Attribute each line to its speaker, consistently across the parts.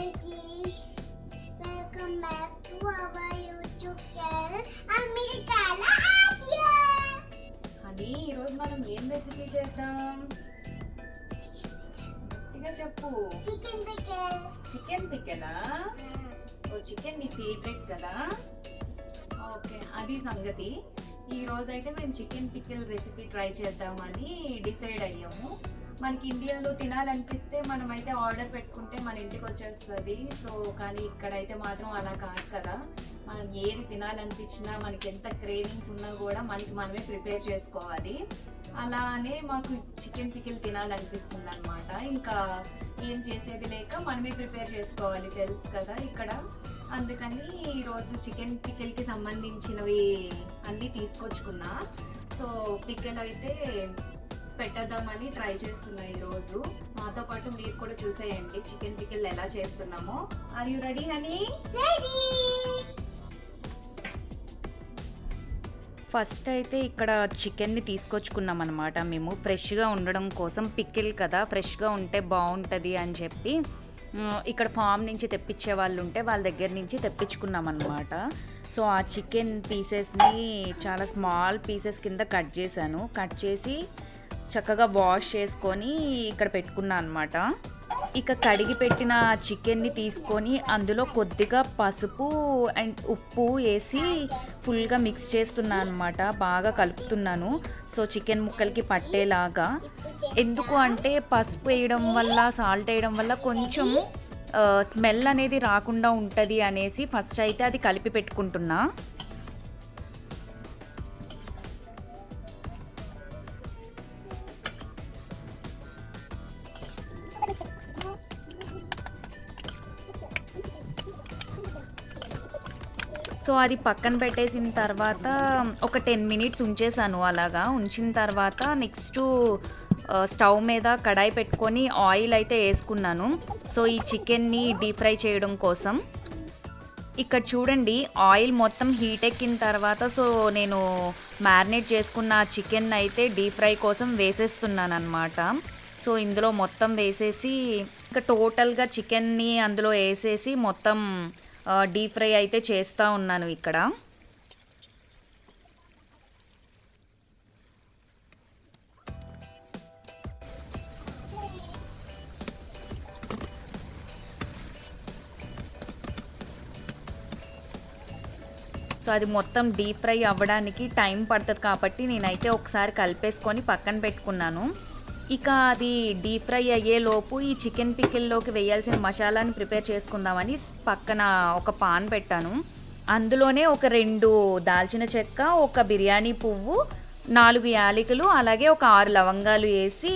Speaker 1: అందరికీ welcome back to our YouTube channel అమెరికాల ఆద్య.
Speaker 2: అది ఈరోజు మనం ఏం రెసిపీ చేద్దాం? గట్టిగా చెప్పు.
Speaker 1: Chicken pickle.
Speaker 2: చికెన్ పికిలా? ఓ చికెన్ నీ ఫేవరెట్ కదా? ఓకే, అది సంగతి. ఈ రోజు అయితే మేము చికెన్ పికిల్ రెసిపీ ట్రై చేద్దామని డిసైడ్ అయ్యాము. మనకి ఇండియాలో తినాలనిపిస్తే మనమైతే ఆర్డర్ పెట్టుకుంటే మన ఇంటికి వచ్చేస్తుంది. సో కానీ ఇక్కడైతే మాత్రం అలా కాదు కదా. మనం ఏది తినాలనిపించినా మనకి ఎంత క్రేవింగ్స్ ఉన్నా కూడా మనమే ప్రిపేర్ చేసుకోవాలి. అలానే మాకు చికెన్ పికిల్ తినాలనిపిస్తుంది అనమాట. ఇంకా ఏం చేసేది లేక మనమే ప్రిపేర్ చేసుకోవాలి, తెలుసు కదా ఇక్కడ. అందుకని ఈరోజు చికెన్ పికిల్కి సంబంధించినవి అన్నీ తీసుకొచ్చుకున్నా. సో పికిల్ అయితే పెట్టేద్దామని ట్రై చేస్తున్నా ఈరోజు. మాతో పాటు మీరు కూడా చూసేయండి చికెన్ పికిల్ ఎలా చేస్తున్నామో. Are you ready honey? First అయితే ఇక్కడ చికెన్ని తీసుకొచ్చుకున్నాం అనమాట. మేము ఫ్రెష్గా ఉండడం కోసం, పికిల్ కదా ఫ్రెష్గా ఉంటే బాగుంటుంది అని చెప్పి ఇక్కడ ఫామ్ నుంచి తెప్పించే వాళ్ళు ఉంటే వాళ్ళ దగ్గర నుంచి తెప్పించుకున్నాం అనమాట. సో ఆ చికెన్ పీసెస్ని చాలా స్మాల్ పీసెస్ కింద కట్ చేశాను. కట్ చేసి చక్కగా వాష్ చేసుకొని ఇక్కడ పెట్టుకున్నాను అనమాట. ఇక కడిగి పెట్టిన చికెన్ని తీసుకొని అందులో కొద్దిగా పసుపు అండ్ ఉప్పు వేసి ఫుల్గా మిక్స్ చేస్తున్నాను అనమాట. బాగా కలుపుతున్నాను సో చికెన్ ముక్కలకి పట్టేలాగా. ఎందుకు అంటే పసుపు వేయడం వల్ల, సాల్ట్ వేయడం వల్ల కొంచెం స్మెల్ అనేది రాకుండా ఉంటుంది అనేసి ఫస్ట్ అయితే అది కలిపి పెట్టుకుంటున్నా. సో అది పక్కన పెట్టేసిన తర్వాత ఒక 10 మినిట్స్ ఉంచేసాను. అలాగా ఉంచిన తర్వాత నెక్స్ట్ స్టవ్ మీద కడాయి పెట్టుకొని ఆయిల్ అయితే వేసుకున్నాను. సో ఈ చికెన్ని డీప్ ఫ్రై చేయడం కోసం. ఇక్కడ చూడండి ఆయిల్ మొత్తం హీట్ ఎక్కిన తర్వాత సో నేను మ్యారినేట్ చేసుకున్న చికెన్ అయితే డీప్ ఫ్రై కోసం వేసేస్తున్నాను అనమాట. సో ఇందులో మొత్తం వేసేసి ఇంకా టోటల్గా చికెన్ని అందులో వేసేసి మొత్తం డీప్ ఫ్రై అయితే చేస్తూ ఉన్నాను ఇక్కడ. సో అది మొత్తం డీప్ ఫ్రై అవ్వడానికి టైం పడుతుంది కాబట్టి నేనైతే ఒకసారి కలిపేసుకొని పక్కన పెట్టుకున్నాను. ఇక అది డీప్ ఫ్రై అయ్యేలోపు ఈ చికెన్ పికిల్లోకి వేయాల్సిన మసాలాని ప్రిపేర్ చేసుకుందామని పక్కన ఒక పాన్ పెట్టాను. అందులోనే ఒక 2 దాల్చిన చెక్క, ఒక బిర్యానీ పువ్వు, 4 యాలకులు, అలాగే ఒక 6 లవంగాలు వేసి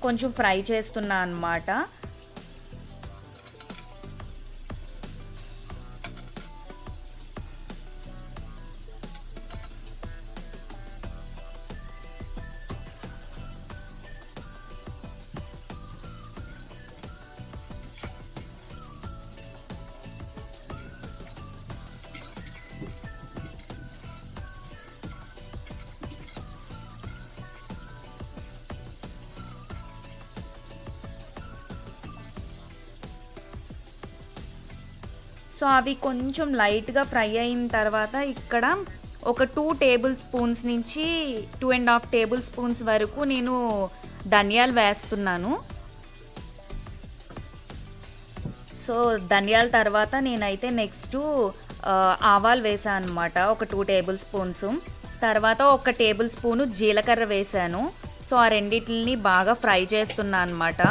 Speaker 2: కొంచెం ఫ్రై చేస్తున్నా అన్నమాట. సో అవి కొంచెం లైట్గా ఫ్రై అయిన తర్వాత ఇక్కడ ఒక 2 టేబుల్ స్పూన్స్ నుంచి 2.5 టేబుల్ స్పూన్స్ వరకు నేను ధనియాలు వేస్తున్నాను. సో ధనియాల తర్వాత నేనైతే నెక్స్ట్ ఆవాలు వేసాను అనమాట, ఒక 2 టేబుల్ స్పూన్స్. తర్వాత ఒక టేబుల్ స్పూను జీలకర్ర వేసాను. సో ఆ రెండిటిని బాగా ఫ్రై చేస్తున్నా అనమాట.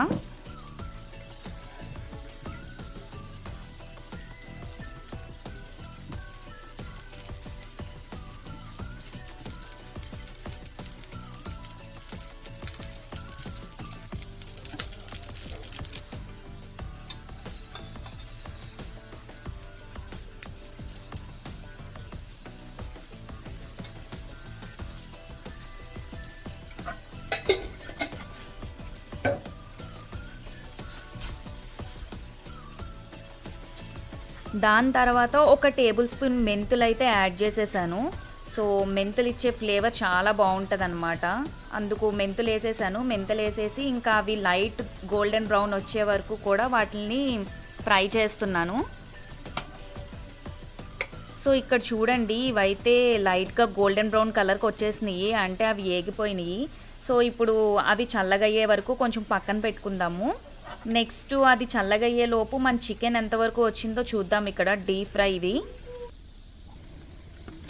Speaker 2: దాని తర్వాత ఒక టేబుల్ స్పూన్ మెంతులు అయితే యాడ్ చేసేసాను. సో మెంతులు ఇచ్చే ఫ్లేవర్ చాలా బాగుంటుంది అనమాట. అందుకు మెంతులు వేసేసాను. మెంతులు వేసేసి ఇంకా అవి లైట్ గోల్డెన్ బ్రౌన్ వచ్చే వరకు కూడా వాటిని ఫ్రై చేస్తున్నాను. సో ఇక్కడ చూడండి, ఇవైతే లైట్గా గోల్డెన్ బ్రౌన్ కలర్కి వచ్చేసినాయి, అంటే అవి ఏగిపోయినాయి. సో ఇప్పుడు అవి చల్లగయ్యే వరకు కొంచెం పక్కన పెట్టుకుందాము. నెక్స్ట్ అది చల్లగయ్యే లోపు మన చికెన్ ఎంతవరకు వచ్చిందో చూద్దాం. ఇక్కడ డీప్ ఫ్రై ఇది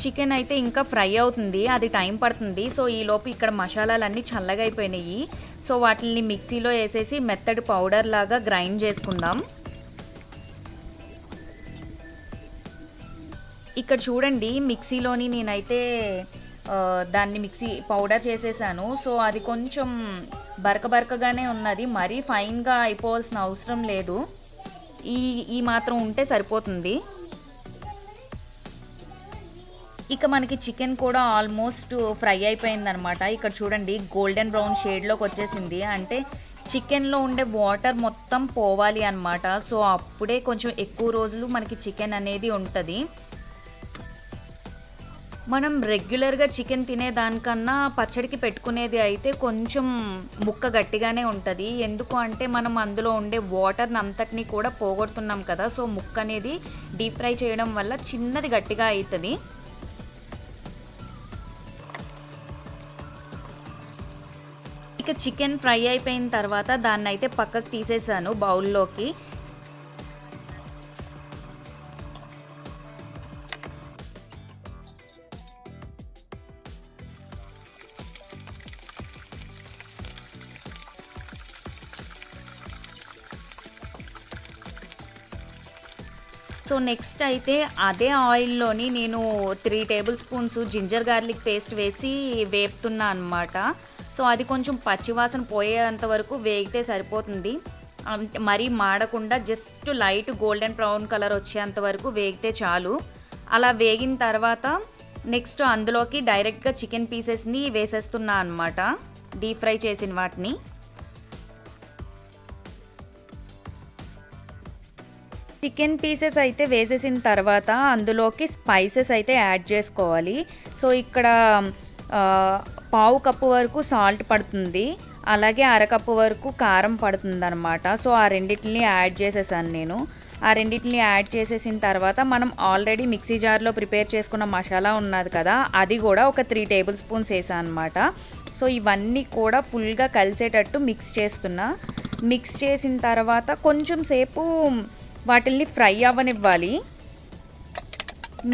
Speaker 2: చికెన్ అయితే ఇంకా ఫ్రై అవుతుంది, అది టైం పడుతుంది. సో ఈ లోపు ఇక్కడ మసాలాలన్నీ చల్లగా అయిపోయినాయి. సో వాటిని మిక్సీలో వేసేసి మెత్తటి పౌడర్ లాగా గ్రైండ్ చేసుకుందాం. ఇక్కడ చూడండి, మిక్సీలోని నేనైతే దాన్ని మిక్సీ పౌడర్ చేసేసాను. సో అది కొంచెం బరకగానే ఉన్నది, మరీ ఫైన్గా అయిపోవాల్సిన అవసరం లేదు. ఈ మాత్రం ఉంటే సరిపోతుంది. ఇక మనకి చికెన్ కూడా ఆల్మోస్ట్ ఫ్రై అయిపోయిందనమాట. ఇక్కడ చూడండి, గోల్డెన్ బ్రౌన్ షేడ్లోకి వచ్చేసింది, అంటే చికెన్లో ఉండే వాటర్ మొత్తం పోవాలి అన్నమాట. సో అప్పుడే కొంచెం ఎక్కువ రోజులు మనకి చికెన్ అనేది ఉంటుంది. మనం రెగ్యులర్గా చికెన్ తినేదానికన్నా పచ్చడికి పెట్టుకునేది అయితే కొంచెం ముక్క గట్టిగానే ఉంటుంది. ఎందుకు అంటే మనం అందులో ఉండే వాటర్ని అంతటినీ కూడా పోగొడుతున్నాం కదా. సో ముక్క అనేది డీప్ ఫ్రై చేయడం వల్ల చిన్నది గట్టిగా అవుతుంది. ఇక చికెన్ ఫ్రై అయిపోయిన తర్వాత దాన్ని అయితే పక్కకు తీసేసాను బౌల్లోకి. సో నెక్స్ట్ అయితే అదే ఆయిల్లోని నేను 3 tablespoons ginger garlic paste వేసి వేపుతున్నా అనమాట. సో అది కొంచెం పచ్చివాసన పోయేంత వరకు వేగితే సరిపోతుంది. మరీ మాడకుండా just light golden brown colour వచ్చేంత వరకు వేగితే చాలు. అలా వేగిన తర్వాత నెక్స్ట్ అందులోకి డైరెక్ట్గా చికెన్ పీసెస్ని వేసేస్తున్నా అనమాట, డీప్ ఫ్రై చేసిన వాటిని. చికెన్ పీసెస్ అయితే వేసేసిన తర్వాత అందులోకి స్పైసెస్ అయితే యాడ్ చేసుకోవాలి. సో ఇక్కడ 1/2 కప్పు వరకు సాల్ట్ పడుతుంది, అలాగే 1/2 కప్పు వరకు కారం పడుతుంది అనమాట. సో ఆ రెండింటిని యాడ్ చేసేసాను నేను. ఆ రెండింటిని యాడ్ చేసేసిన తర్వాత మనం ఆల్రెడీ మిక్సీ జార్లో ప్రిపేర్ చేసుకున్న మసాలా ఉన్నది కదా, అది కూడా ఒక 3 టేబుల్ స్పూన్స్ వేసాను అనమాట. సో ఇవన్నీ కూడా ఫుల్గా కలిసేటట్టు మిక్స్ చేస్తున్నా. మిక్స్ చేసిన తర్వాత కొంచెం సేపు వాటిల్ని ఫ్రై అవ్వనివ్వాలి.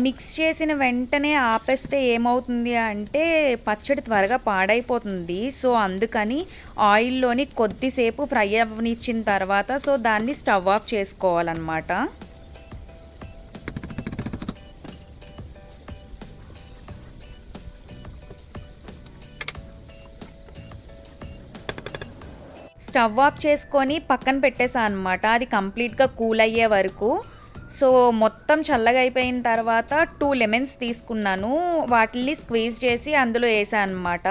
Speaker 2: మిక్స్ చేసిన వెంటనే ఆపేస్తే ఏమవుతుంది అంటే పచ్చడి త్వరగా పాడైపోతుంది. సో అందుకని ఆయిల్లోని కొద్దిసేపు ఫ్రై అవ్వనిచ్చిన తర్వాత సో దాన్ని స్టవ్ ఆఫ్ చేసుకోవాలన్నమాట. స్టవ్ ఆఫ్ చేసుకొని పక్కన పెట్టేసా అనమాట, అది కంప్లీట్గా కూల్ అయ్యే వరకు. సో మొత్తం చల్లగా అయిపోయిన తర్వాత 2 లెమన్స్ తీసుకున్నాను, వాటిని స్క్వీజ్ చేసి అందులో వేసా అనమాట.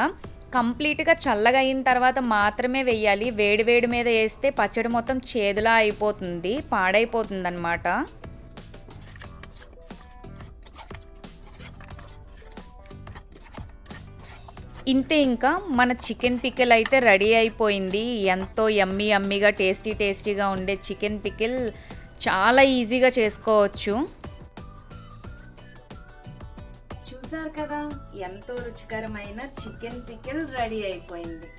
Speaker 2: కంప్లీట్గా చల్లగా అయిన తర్వాత మాత్రమే వేయాలి. వేడి వేడి మీద వేస్తే పచ్చడి మొత్తం చేదులా అయిపోతుంది, పాడైపోతుంది అన్నమాట. ఇంతే, ఇంకా మన చికెన్ పికిల్ అయితే రెడీ అయిపోయింది. ఎంతో యమ్మీగా టేస్టీగా ఉండే చికెన్ పికిల్ చాలా ఈజీగా చేసుకోవచ్చు. చూసారు కదా, ఎంతో రుచికరమైన చికెన్ పికిల్ రెడీ అయిపోయింది.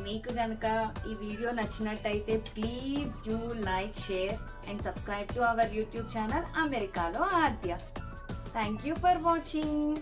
Speaker 2: మీకు కనుక ఈ వీడియో నచ్చినట్టయితే please do like, share and subscribe to our YouTube channel అమెరికాలో Aadya. Thank you for watching.